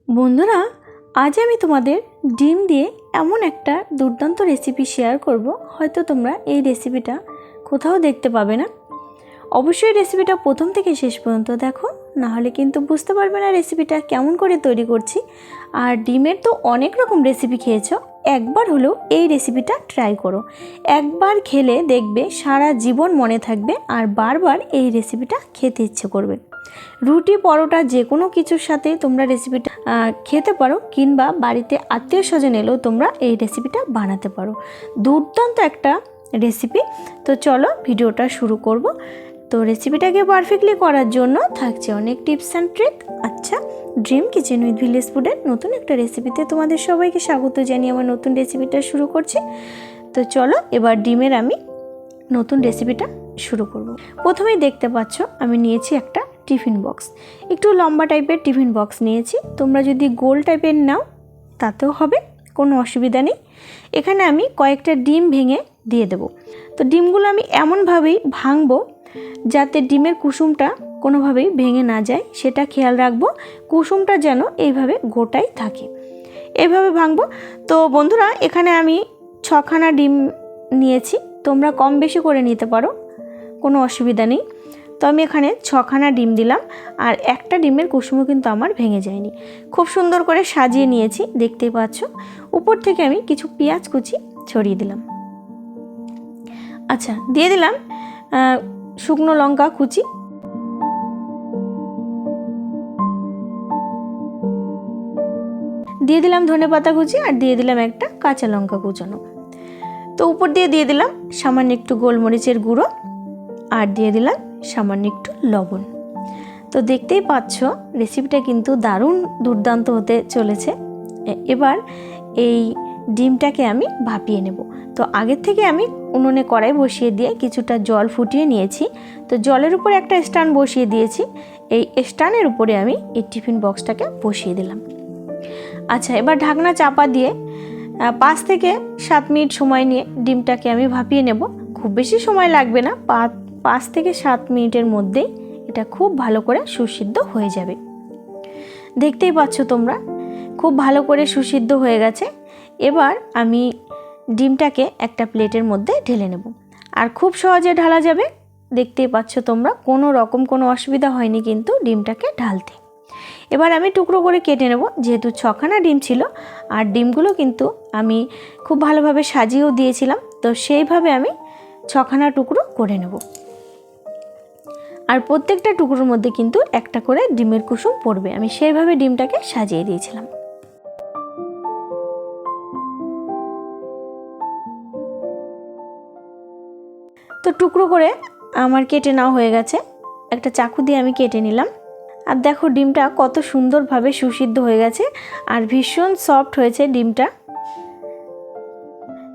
বন্ধুরা, আজ আমি তোমাদের ডিম দিয়ে এমন একটা দুর্দান্ত রেসিপি শেয়ার করব। হয়তো তোমরা এই রেসিপিটা কোথাও দেখতে পাবে না। অবশ্যই রেসিপিটা প্রথম থেকে শেষ পর্যন্ত দেখো, না হলে কিন্তু বুঝতে পারবে না রেসিপিটা কেমন করে তৈরি করছি। আর ডিমের তো অনেক রকম রেসিপি খেয়েছো, একবার হলেও এই রেসিপিটা ট্রাই করো। একবার খেলে দেখবে সারা জীবন মনে থাকবে আর বারবার এই রেসিপিটা খেতে ইচ্ছে করবে। রুটি পরোটা যে কোনো কিছুর সাথে তোমরা রেসিপিটা খেতে পারো, কিংবা বাড়িতে আত্মীয় স্বজন এলেও তোমরা এই রেসিপিটা বানাতে পারো। দুর্দান্ত একটা রেসিপি। তো চলো ভিডিওটা শুরু করব। তো রেসিপিটাকে পারফেক্টলি করার জন্য থাকছে অনেক টিপস অ্যান্ড ট্রিক। আচ্ছা, ড্রিম কিচেন উইথ ভিলেজ ফুডের নতুন একটা রেসিপিতে তোমাদের সবাইকে স্বাগত জানিয়ে আমার নতুন রেসিপিটা শুরু করছি। তো চলো এবার ডিমের আমি নতুন রেসিপিটা শুরু করব। প্রথমেই দেখতে পাচ্ছ আমি নিয়েছি একটা টিফিন বক্স। একটু লম্বা টাইপের টিফিন বক্স নিয়েছি। তোমরা যদি গোল টাইপের নাও তাতেও হবে, কোনো অসুবিধা নেই। এখানে আমি কয়েকটা ডিম ভেঙে দিয়ে দেব। তো ডিমগুলো আমি এমনভাবেই ভাঙবো যাতে ডিমের কুসুমটা কোনোভাবেই ভেঙে না যায়, সেটা খেয়াল রাখবো। কুসুমটা যেন এইভাবে গোটাই থাকে, এইভাবে ভাঙবো। তো বন্ধুরা, এখানে আমি 6খানা ডিম নিয়েছি। তোমরা কম বেশি করে নিতে পারো, কোনো অসুবিধা নেই। তো আমি এখানে 6খানা ডিম দিলাম, আর একটা ডিমের কুসুমও কিন্তু আমার ভেঙে যায়নি। খুব সুন্দর করে সাজিয়ে নিয়েছি, দেখতেই পাচ্ছ। উপর থেকে আমি কিছু পেঁয়াজ কুচি ছড়িয়ে দিলাম। আচ্ছা, দিয়ে দিলাম শুকনো লঙ্কা কুচি, দিয়ে দিলাম ধনেপাতা কুচি, আর দিয়ে দিলাম একটা কাঁচা লঙ্কা কুচানো। তো উপর দিয়ে দিয়ে দিলাম সামান্য একটু গোলমরিচের গুঁড়ো, আর দিয়ে দিলাম সামান্য একটু লবণ। তো দেখতেই পাচ্ছ রেসিপিটা কিন্তু দারুণ দুর্দান্ত হতে চলেছে। এবার এই ডিমটাকে আমি ভাপিয়ে নেব। তো আগের থেকে আমি উনুনে কড়াই বসিয়ে দিয়ে কিছুটা জল ফুটিয়ে নিয়েছি। তো জলের উপরে একটা স্ট্যান্ড বসিয়ে দিয়েছি। এই স্ট্যান্ডের উপরে আমি এই টিফিন বক্সটাকে বসিয়ে দিলাম। আচ্ছা, এবার ঢাকনা চাপা দিয়ে 5 থেকে 7 মিনিট সময় নিয়ে ডিমটাকে আমি ভাপিয়ে নেব। খুব বেশি সময় লাগবে না, 5 থেকে 7 মিনিটের মধ্যেই এটা খুব ভালো করে সুসিদ্ধ হয়ে যাবে। দেখতেই পাচ্ছ তোমরা, খুব ভালো করে সুসিদ্ধ হয়ে গেছে। এবার আমি ডিমটাকে একটা প্লেটের মধ্যে ঢেলে নেব, আর খুব সহজে ঢালা যাবে। দেখতেই পাচ্ছ তোমরা, কোনো অসুবিধা হয়নি কিন্তু ডিমটাকে ঢালতে। এবার আমি টুকরো করে কেটে নেব। যেহেতু 6খানা ডিম ছিল, আর ডিমগুলো কিন্তু আমি খুব ভালোভাবে সাজিয়েও দিয়েছিলাম, তো সেইভাবে আমি 6খানা টুকরো করে নেব। আর প্রত্যেকটা টুকরোর মধ্যে কিন্তু একটা করে ডিমের কুসুম পড়বে, আমি সেইভাবে ডিমটাকে সাজিয়ে দিয়েছিলাম। তো টুকরো করে আমার কেটে নেওয়া হয়ে গেছে। একটা চাকু দিয়ে আমি কেটে নিলাম। আর দেখো ডিমটা কত সুন্দরভাবে সুসিদ্ধ হয়ে গেছে, আর ভীষণ সফট হয়েছে ডিমটা।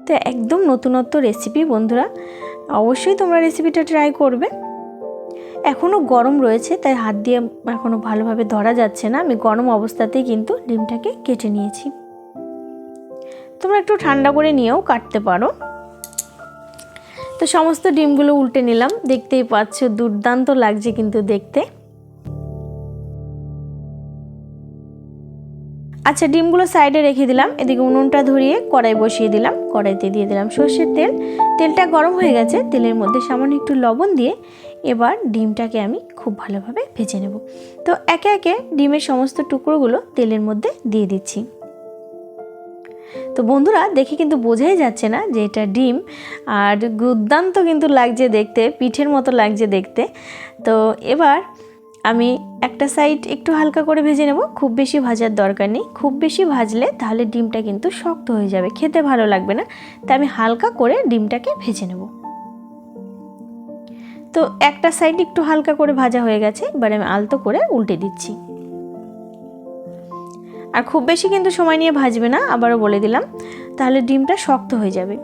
তো একদম নতুনত্ব রেসিপি বন্ধুরা, অবশ্যই তোমরা রেসিপিটা ট্রাই করবে। এখনও গরম রয়েছে, তাই হাত দিয়ে এখনও ভালোভাবে ধরা যাচ্ছে না। আমি গরম অবস্থাতেই কিন্তু ডিমটাকে কেটে নিয়েছি। তোমরা একটু ঠান্ডা করে নিয়েও কাটতে পারো। তো সমস্ত ডিমগুলো উল্টে নিলাম। দেখতেই পাচ্ছ দুর্দান্ত লাগছে কিন্তু দেখতে। আচ্ছা, ডিমগুলো সাইডে রেখে দিলাম। এদিকে উনুনটা ধরিয়ে কড়াই বসিয়ে দিলাম। কড়াইতে দিয়ে দিলাম সর্ষের তেল। তেলটা গরম হয়ে গেছে। তেলের মধ্যে সামান্য একটু লবণ দিয়ে এবার ডিমটাকে আমি খুব ভালোভাবে ভেজে নেব। তো একে একে ডিমের সমস্ত টুকরোগুলো তেলের মধ্যে দিয়ে দিচ্ছি। তো বন্ধুরা, দেখে কিন্তু বোঝাই যাচ্ছে না যে এটা ডিম, আর দুর্দান্ত কিন্তু লাগছে দেখতে, পিঠের মতো লাগছে দেখতে। তো এবার আমি একটা সাইড একটু হালকা করে ভেজে নেব। খুব বেশি ভাজার দরকার নেই, খুব বেশি ভাজলে তাহলে ডিমটা কিন্তু শক্ত হয়ে যাবে, খেতে ভালো লাগবে না। তাই আমি হালকা করে ডিমটাকে ভেজে নেব। তো একটা সাইড একটু হালকা করে ভাজা হয়ে গেছে, এবার আমি আলতো করে উল্টে দিচ্ছি। আর খুব বেশি কিন্তু সময় নিয়ে ভাজবে না, আবারও বলে দিলাম, তাহলে ডিমটা শক্ত হয়ে যাবে।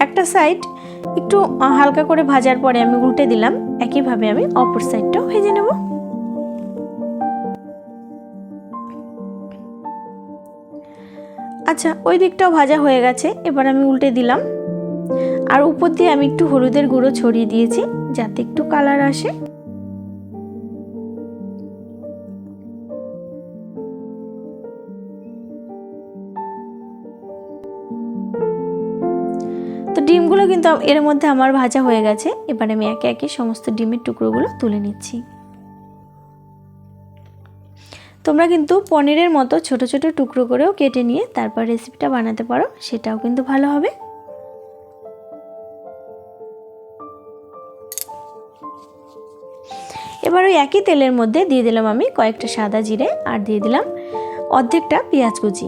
একটা সাইড একটু হালকা করে ভাজার পরে আমি উল্টে দিলাম। একইভাবে আমি অপর সাইডটাও ভেজে নেব। আচ্ছা, ওই দিকটাও ভাজা হয়ে গেছে, এবার আমি উল্টে দিলাম। আর উপর দিয়ে আমি একটু হলুদের গুঁড়ো ছড়িয়ে দিয়েছি যাতে একটু কালার আসে। তো ডিমগুলো কিন্তু এর মধ্যে আমার ভাজা হয়ে গেছে। এবার আমি একে একে সমস্ত ডিমের টুকরোগুলো তুলে নিচ্ছি। তোমরা কিন্তু পনিরের মতো ছোট ছোট টুকরো করেও কেটে নিয়ে তারপর রেসিপিটা বানাতে পারো, সেটাও কিন্তু ভালো হবে। এবার ওই একই তেলের মধ্যে দিয়ে দিলাম আমি কয়েকটা সাদা জিরে আর দিয়ে দিলাম অর্ধেকটা পেঁয়াজ কুচি।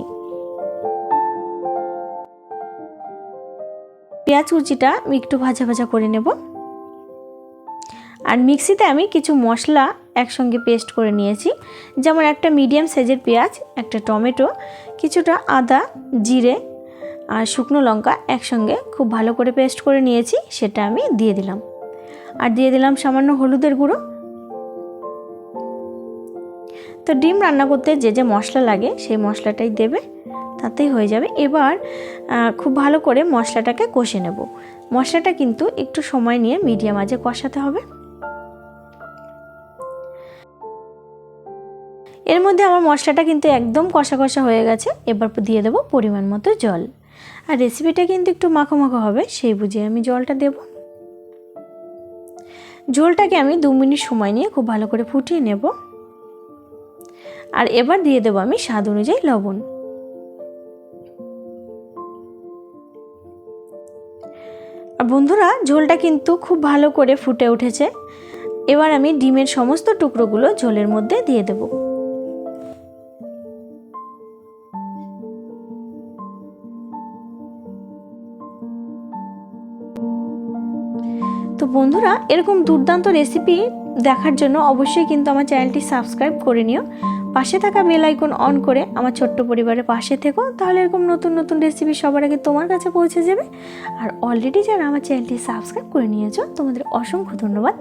পেঁয়াজ কুচিটা আমি একটু ভাজা ভাজা করে নেব। আর মিক্সিতে আমি কিছু মশলা একসঙ্গে পেস্ট করে নিয়েছি, যেমন একটা মিডিয়াম সাইজের পেঁয়াজ, একটা টমেটো, কিছুটা আদা, জিরে আর শুকনো লঙ্কা একসঙ্গে খুব ভালো করে পেস্ট করে নিয়েছি, সেটা আমি দিয়ে দিলাম। আর দিয়ে দিলাম সামান্য হলুদের গুঁড়ো। তো ডিম রান্না করতে যে যে মশলা লাগে সেই মশলাটাই দেবে, তাতেই হয়ে যাবে। এবার খুব ভালো করে মশলাটাকে কষে নেব। মশলাটা কিন্তু একটু সময় নিয়ে মিডিয়াম আঁচে কষাতে হবে। এর মধ্যে আমার মশলাটা কিন্তু একদম কষা কষা হয়ে গেছে। এবার দিয়ে দেব পরিমাণ মতো জল। আর রেসিপিটা কিন্তু একটু মাখো মাখো হবে, সেই বুঝে আমি জলটা দেব। ঝোলটাকে আমি 2 মিনিট সময় নিয়ে খুব ভালো করে ফুটিয়ে নেব। আর এবার দিয়ে দেব আমি স্বাদ অনুযায়ী লবণ। আর বন্ধুরা, ঝোলটা কিন্তু খুব ভালো করে ফুটে উঠেছে। এবার আমি ডিমের সমস্ত টুকরোগুলো ঝোলের মধ্যে দিয়ে দেব। তো বন্ধুরা, এরকম দুর্দান্ত রেসিপি দেখার জন্য অবশ্যই কিন্তু আমার চ্যানেলটি সাবস্ক্রাইব করে নিও। পাশে থাকা বেল আইকন অন করে আমার ছোট্ট পরিবারের পাশে থেকো, তাহলে এরকম নতুন নতুন রেসিপি সবার আগে তোমার কাছে পৌঁছে যাবে। আর অলরেডি যারা আমার চ্যানেলটি সাবস্ক্রাইব করে নিয়েছো, তোমাদের অসংখ্য ধন্যবাদ।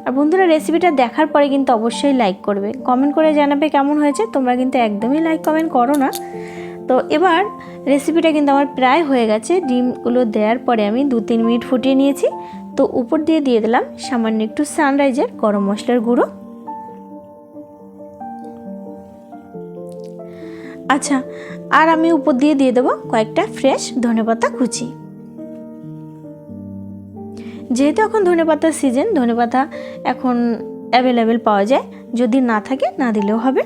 আর বন্ধুরা, রেসিপিটা দেখার পরে কিন্তু অবশ্যই লাইক করবে, কমেন্ট করে জানাবে কেমন হয়েছে। তোমরা কিন্তু একদমই লাইক কমেন্ট করো না। তো এবার রেসিপিটা কিন্তু আমার প্রায় হয়ে গেছে। ডিমগুলো দেওয়ার পরে আমি 2-3 মিনিট ফুটিয়ে নিয়েছি। তো উপর দিয়ে দিয়ে দিলাম সামান্য একটু সানরাইজের গরম মশলার গুঁড়ো। আচ্ছা, আর আমি উপর দিয়ে দিয়ে দেবো কয়েকটা ফ্রেশ ধনেপাতা কুচি। যেহেতু এখন ধনেপাতার সিজন, ধনেপাতা এখন অ্যাভেলেবেল পাওয়া যায়, যদি না থাকে না দিলেও হবে।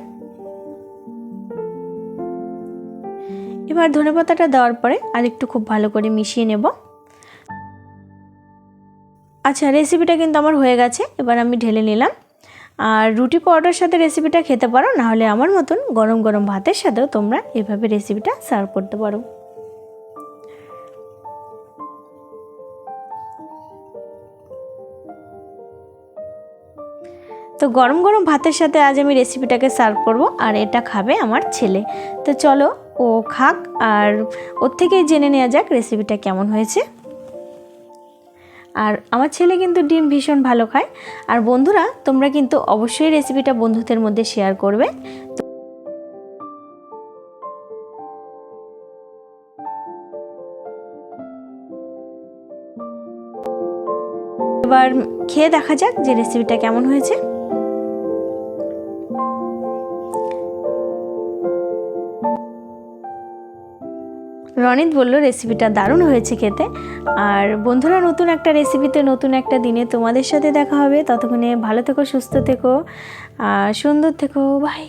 এবার ধনেপাতাটা দেওয়ার পরে আর একটু খুব ভালো করে মিশিয়ে নেব। আচ্ছা, রেসিপিটা কিন্তু আমার হয়ে গেছে। এবার আমি ঢেলে নিলাম। আর রুটি পরোটার সাথে রেসিপিটা খেতে পারো, নাহলে আমার মতন গরম গরম ভাতের সাথেও তোমরা এভাবে রেসিপিটা সার্ভ করতে পারো। তো গরম গরম ভাতের সাথে আজ আমি রেসিপিটাকে সার্ভ করব, আর এটা খাবে আমার ছেলে। তো চলো ও খাক, আর ওর থেকেই জেনে নেওয়া যাক রেসিপিটা কেমন হয়েছে। আর আমার ছেলে কিন্তু ডিম ভীষণ ভালো খায়। আর বন্ধুরা, তোমরা কিন্তু অবশ্যই রেসিপিটা বন্ধুদের মধ্যে শেয়ার করবে। এবার খেয়ে দেখা যাক যে রেসিপিটা কেমন হয়েছে। রনিত বলল রেসিপিটা দারুণ হয়েছে খেতে। আর বন্ধুরা, নতুন একটা রেসিপিতে নতুন একটা দিনে তোমাদের সাথে দেখা হবে। ততক্ষণে ভালো থেকো, সুস্থ থেকো, সুন্দর থেকো, বাই।